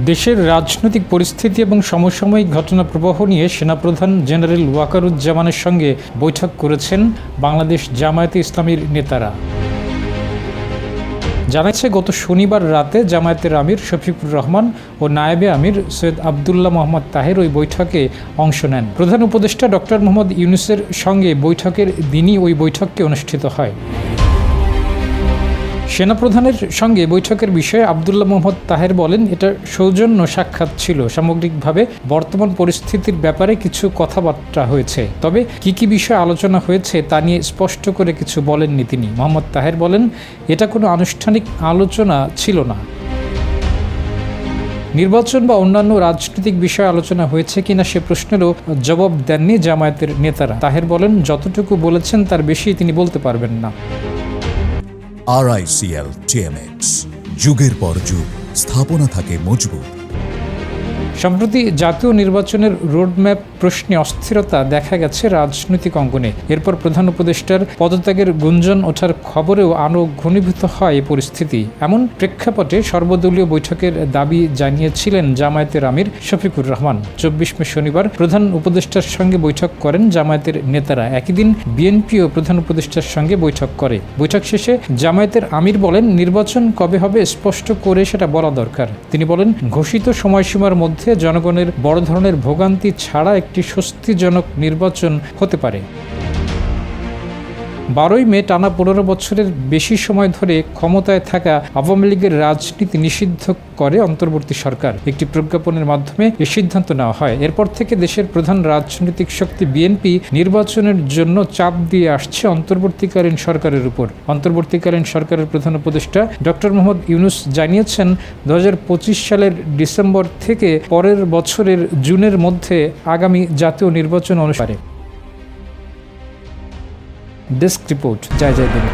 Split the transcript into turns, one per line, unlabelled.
দেশের রাজনৈতিক পরিস্থিতি এবং সমসাময়িক ঘটনা প্রবাহ নিয়ে সেনাপ্রধান জেনারেল ওয়াকারুজ্জামানের সঙ্গে বৈঠক করেছেন বাংলাদেশ জামায়াতে ইসলামীর নেতারা। জানাচ্ছে, গত শনিবার রাতে জামায়াতের আমির শফিকুর রহমান ও নায়েবে আমির সৈয়দ আবদুল্লাহ মোহাম্মদ তাহের ওই বৈঠকে অংশ নেন। প্রধান উপদেষ্টা ডক্টর মোহাম্মদ ইউনূসের সঙ্গে বৈঠকের দিনই ওই বৈঠকটি অনুষ্ঠিত হয়। সেনাপ্রধানের সঙ্গে বৈঠকের বিষয়ে আবদুল্লাহ মোহাম্মদ তাহের বলেন, এটা সৌজন্য সাক্ষাৎ ছিল। সামগ্রিকভাবে বর্তমান পরিস্থিতির ব্যাপারে কিছু কথাবার্তা হয়েছে, তবে কি বিষয় আলোচনা হয়েছে তা নিয়ে স্পষ্ট করে কিছু বলেননি তিনি। মোহাম্মদ তাহের বলেন, এটা কোনো আনুষ্ঠানিক আলোচনা ছিল না। নির্বাচন বা অন্যান্য রাজনৈতিক বিষয়ে আলোচনা হয়েছে কিনা সে প্রশ্নেরও জবাব দেননি জামায়াতের নেতারা। তাহের বলেন, যতটুকু বলেছেন তার বেশি তিনি বলতে পারবেন না।
RICL TMX, যুগের পর যুগ স্থাপনা থাকে মজবুত।
সম্প্রতি জাতীয় নির্বাচনের রোডম্যাপ প্রশ্নে অস্থিরতা দেখা গেছে রাজনৈতিক অঙ্গনে। এরপর প্রধান উপদেষ্টার পদত্যাগের গুঞ্জন ওঠার খবরেও আরও ঘনীভূত হয় এই পরিস্থিতি। এমন প্রেক্ষাপটে সর্বদলীয় বৈঠকের দাবি জানিয়েছিলেন জামায়াতের আমির শফিকুর রহমান। 24 মে শনিবার প্রধান উপদেষ্টার সঙ্গে বৈঠক করেন জামায়াতের নেতারা। একই দিন বিএনপিও প্রধান উপদেষ্টার সঙ্গে বৈঠক করে। বৈঠক শেষে জামায়াতের আমির বলেন, নির্বাচন কবে হবে স্পষ্ট করে সেটা বলা দরকার। তিনি বলেন, ঘোষিত সময়সীমার মধ্যে জনগণের বড় ধরনের ভোগান্তি ছাড়া একটি স্বস্তিজনক নির্বাচন হতে পারে। 12 মে টানা 15 বছরের বেশি সময় ধরে ক্ষমতায় থাকা আওয়ামী লীগের রাজনীতি নিষিদ্ধ করে অন্তর্বর্তী সরকার। একটি প্রজ্ঞাপনের মাধ্যমে এ সিদ্ধান্ত নেওয়া হয়। এরপর থেকে দেশের প্রধান রাজনৈতিক শক্তি বিএনপি নির্বাচনের জন্য চাপ দিয়ে আসছে অন্তর্বর্তীকালীন সরকারের উপর। অন্তর্বর্তীকালীন সরকারের প্রধান উপদেষ্টা ডক্টর মোহাম্মদ ইউনূস জানিয়েছেন, 2025 সালের ডিসেম্বর থেকে পরের বছরের জুনের মধ্যে আগামী জাতীয় নির্বাচন অনুষ্ঠিত হবে। ডেস্ক রিপোর্ট, জয় জয় দিন।